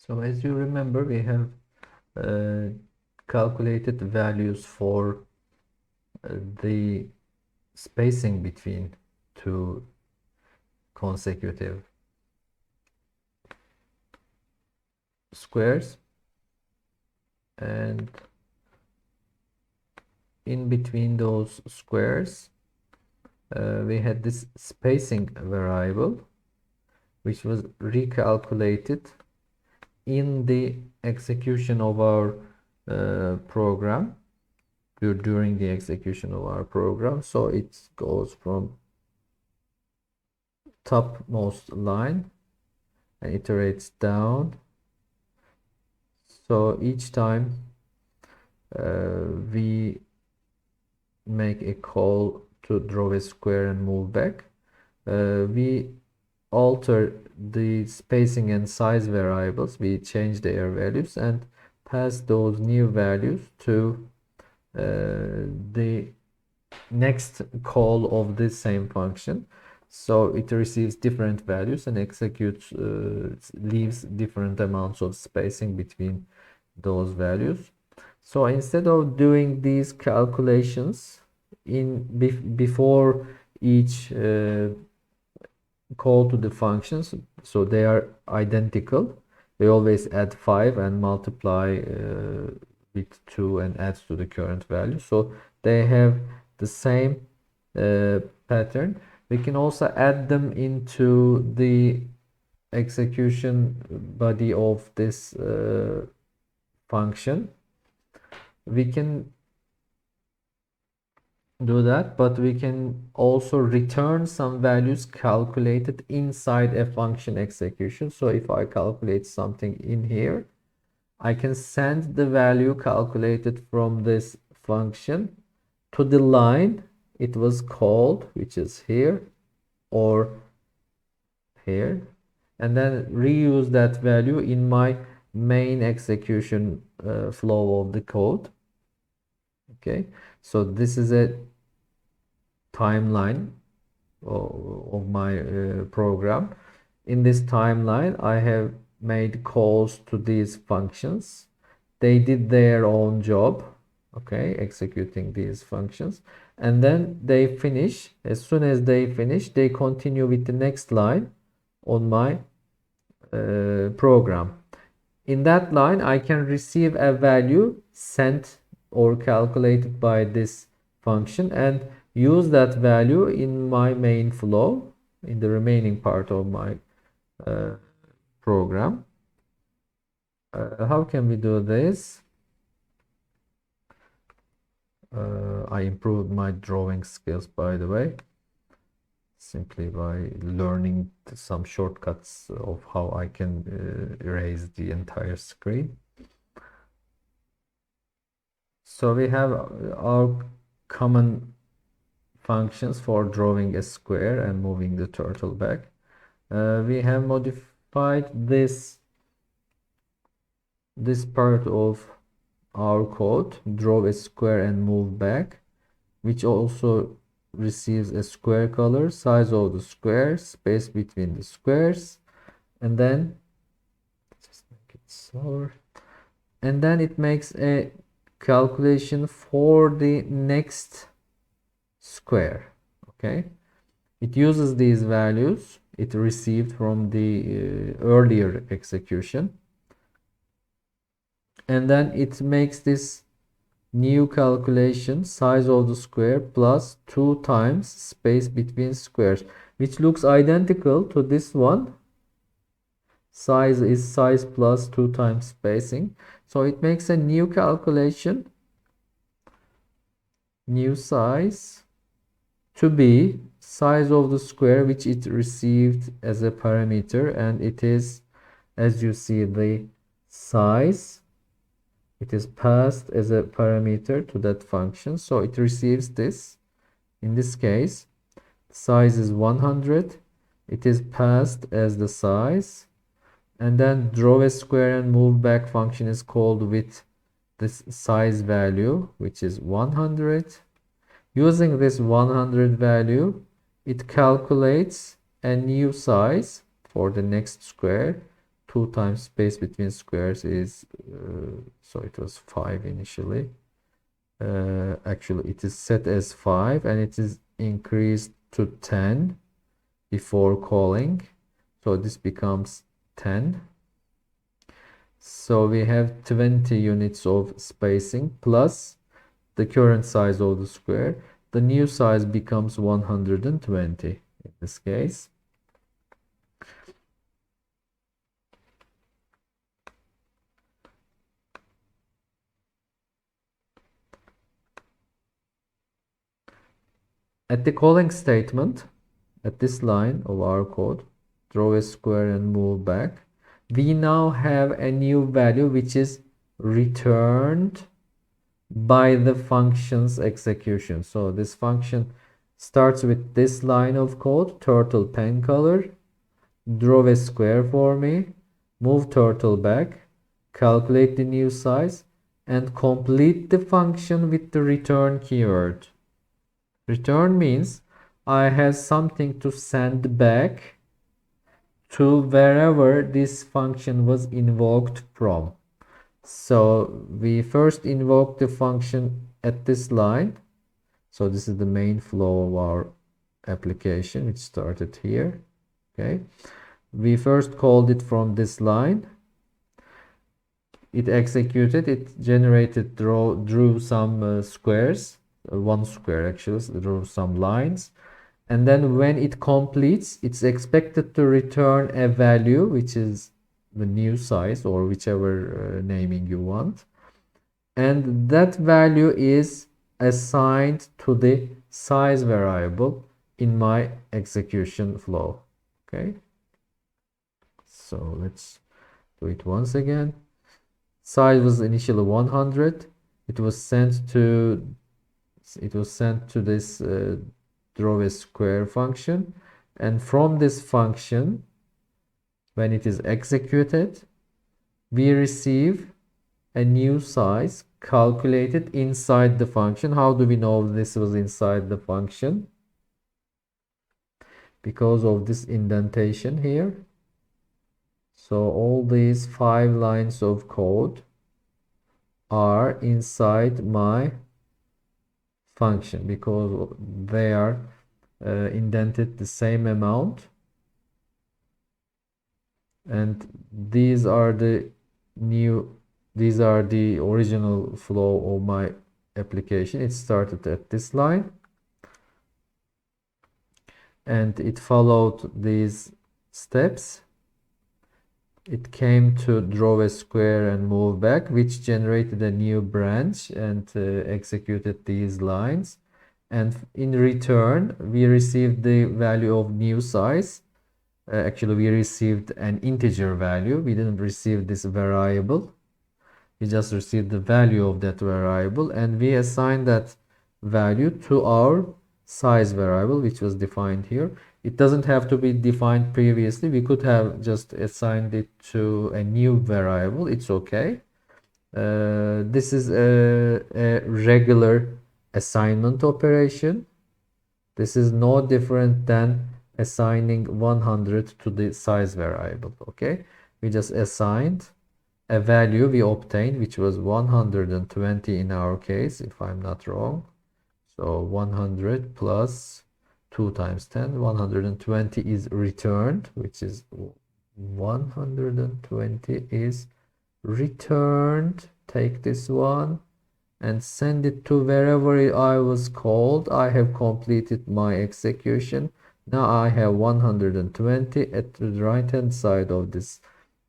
So as you remember, we have calculated values for the spacing between two consecutive squares, and in between those squares we had this spacing variable which was recalculated in the execution of our program, during the execution of our program. So it goes from topmost line and iterates down. So each time we make a call to draw a square and move back, we alter the spacing and size variables, we change their values and pass those new values to the next call of this same function. So it receives different values and executes, leaves different amounts of spacing between those values. So instead of doing these calculations before each call to the functions, so they are identical, they always add 5 and multiply with 2 and adds to the current value, so they have the same pattern. We can also add them into the execution body of this function. We can do that, but we can also return some values calculated inside a function execution. So if I calculate something in here, I can send the value calculated from this function to the line it was called, which is here or here, and then reuse that value in my main execution flow of the code. Okay, so this is a timeline of my program. In this timeline, I have made calls to these functions. They did their own job, okay, executing these functions, and then they finish. As soon as they finish, they continue with the next line on my program. In that line, I can receive a value sent or calculated by this function and use that value in my main flow, in the remaining part of my program. How can we do this? I improved my drawing skills, by the way, simply by learning some shortcuts of how I can erase the entire screen. So we have our common functions for drawing a square and moving the turtle back. We have modified this part of our code, draw a square and move back, which also receives a square color, size of the square, space between the squares, and then just make it smaller, and then it makes a calculation for the next square. Okay, it uses these values it received from the earlier execution, and then it makes this new calculation, size of the square plus 2 times space between squares, which looks identical to this one. Size is size plus 2 times spacing. So it makes a new calculation, new size, to be size of the square which it received as a parameter, and it is, as you see, the size, it is passed as a parameter to that function, so it receives this. In this case, size is 100, it is passed as the size, and then draw a square and move back function is called with this size value, which is 100. Using this 100 value, it calculates a new size for the next square 2 times space between squares is so it was 5 initially. Actually it is set as 5 and it is increased to 10 before calling, so this becomes 10. So we have 20 units of spacing plus the current size of the square. The new size becomes 120 in this case. At the calling statement, at this line of our code, draw a square and move back, we now have a new value which is returned by the function's execution. So this function starts with this line of code, turtle pen color, draw a square for me, move turtle back, calculate the new size, and complete the function with the return keyword. Return means I have something to send back to wherever this function was invoked from. So we first invoke the function at this line. So this is the main flow of our application, which started here. Okay. We first called it from this line. It executed, it generated, drew some squares, one square actually, so drew some lines. And then when it completes, it's expected to return a value, which is the new size or whichever naming you want. And that value is assigned to the size variable in my execution flow. Okay. So let's do it once again. Size was initially 100. It was sent to this draw a square function, and from this function, when it is executed, we receive a new size calculated inside the function. How do we know this was inside the function? Because of this indentation here. So all these 5 lines of code are inside my function because they are indented the same amount, and these are the original flow of my application. It started at this line and it followed these steps. It came to draw a square and move back, which generated a new branch and executed these lines. And in return, we received the value of new size. Actually, we received an integer value. We didn't receive this variable. We just received the value of that variable, and we assigned that value to our size variable, which was defined here. It doesn't have to be defined previously. We could have just assigned it to a new variable. It's okay. This is a regular assignment operation. This is no different than assigning 100 to the size variable. Okay, we just assigned a value we obtained, which was 120 in our case, if I'm not wrong. So 100 plus 2 times 10, 120 is returned, which is 120 is returned. Take this one and send it to wherever I was called. I have completed my execution. Now I have 120 at the right hand side of this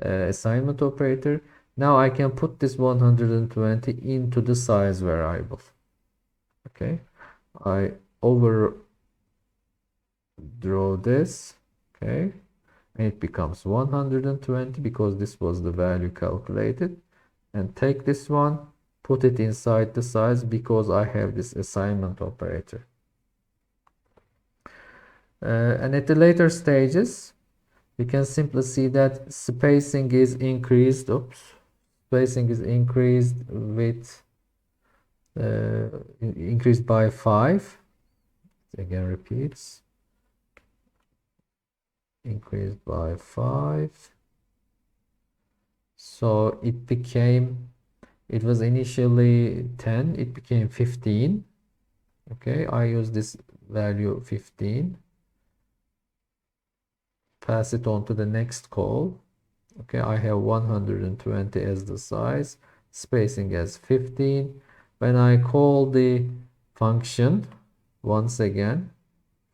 assignment operator. Now I can put this 120 into the size variable. Okay, I overdraw this. Okay, and it becomes 120 because this was the value calculated. And take this one, put it inside the size because I have this assignment operator. And at the later stages, we can simply see that spacing is increased. Spacing is increased with increased by 5. Again repeats. Increased by 5. So it was initially 10, it became 15. Okay, I use this value 15, pass it on to the next call. Okay, I have 120 as the size, spacing as 15. When I call the function once again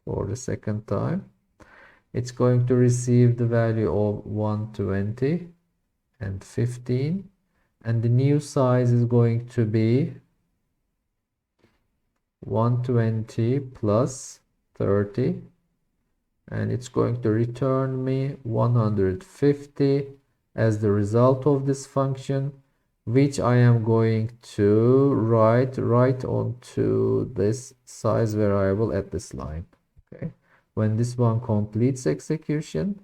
for the second time, it's going to receive the value of 120 and 15, and the new size is going to be 120 plus 30, and it's going to return me 150 as the result of this function, which I am going to write right onto this size variable at this line. Okay, when this one completes execution,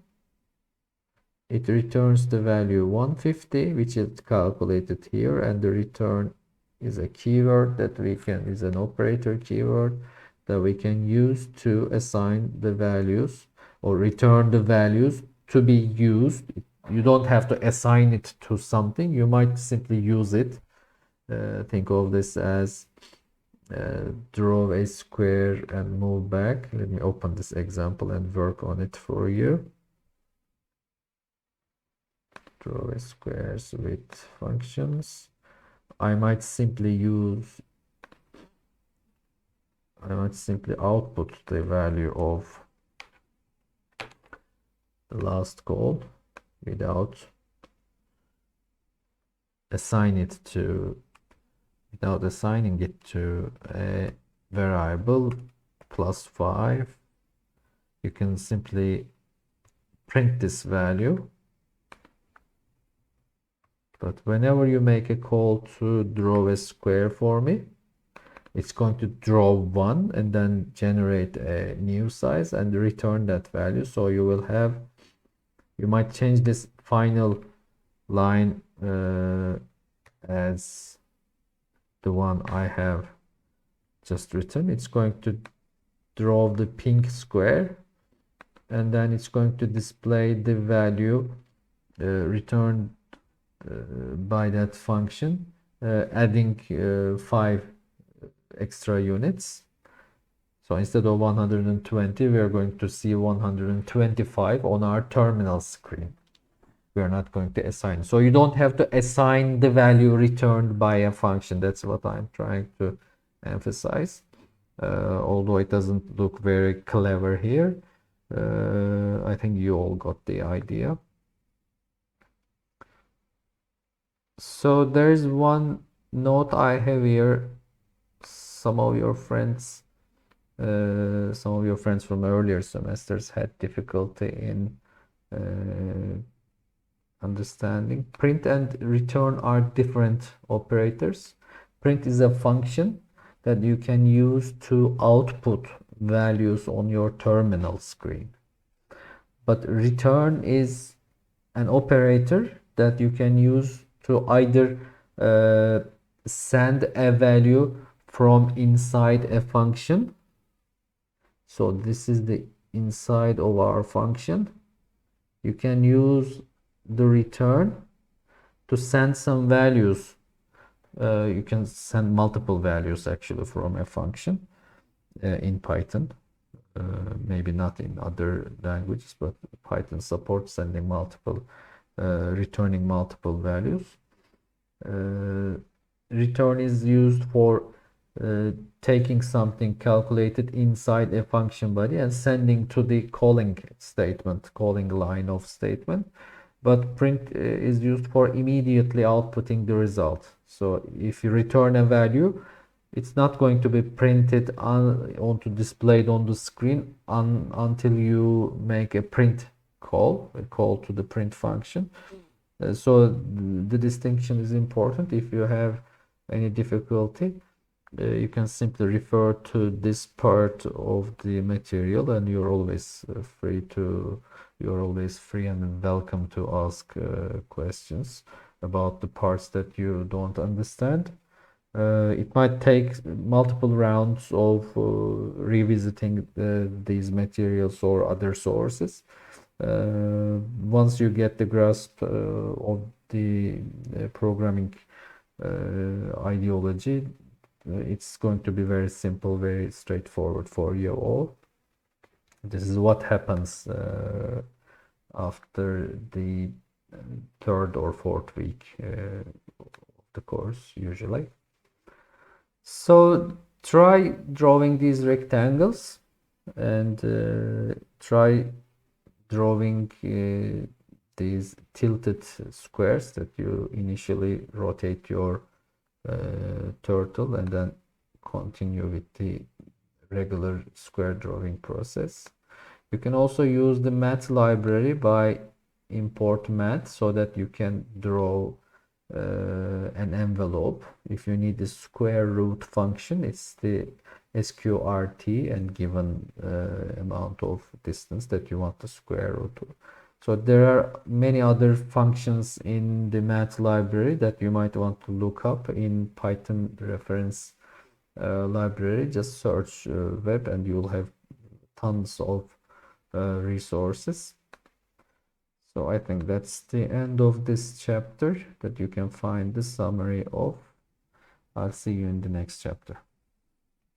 it returns the value 150, which is calculated here, and the return is a keyword that is an operator keyword that we can use to assign the values or return the values to be used. You don't have to assign it to something, you might simply use it. Think of this as draw a square and move back. Let me open this example and work on it for you. Draw squares with functions. I might simply output the value of the last call without assigning it to a variable +5. You can simply print this value. But whenever you make a call to draw a square for me, it's going to draw one and then generate a new size and return that value. So you might change this final line as the one I have just written. It's going to draw the pink square, and then it's going to display the value returned by that function, adding 5 extra units. So instead of 120, we are going to see 125 on our terminal screen. We are not going to assign. So you don't have to assign the value returned by a function. That's what I'm trying to emphasize. Although it doesn't look very clever here, I think you all got the idea. So there's one note I have here. Some of your friends from earlier semesters had difficulty in understanding. Print and return are different operators. Print is a function that you can use to output values on your terminal screen. But return is an operator that you can use to either send a value from inside a function. So this is the inside of our function. You can use the return to send some values. You can send multiple values actually from a function in Python. Maybe not in other languages, but Python supports sending returning multiple values. Return is used for taking something calculated inside a function body and sending to the calling line of statement. But print is used for immediately outputting the result. So if you return a value, it's not going to be printed displayed on the screen until you make a print call, to the print function. So the distinction is important. If you have any difficulty, you can simply refer to this part of the material, and you're always free and welcome to ask questions about the parts that you don't understand. It might take multiple rounds of revisiting these materials or other sources. Once you get the grasp of the programming ideology, it's going to be very simple, very straightforward for you all. This is what happens after the third or fourth week of the course usually. So try drawing these rectangles and try drawing these tilted squares that you initially rotate your turtle and then continue with the regular square drawing process. You can also use the math library by import math so that you can draw an envelope. If you need the square root function, it's the sqrt and given amount of distance that you want the square root of. So there are many other functions in the math library that you might want to look up in Python reference library. Just search web and you'll have tons of resources. So I think that's the end of this chapter that you can find the summary of. I'll see you in the next chapter.